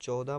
14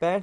65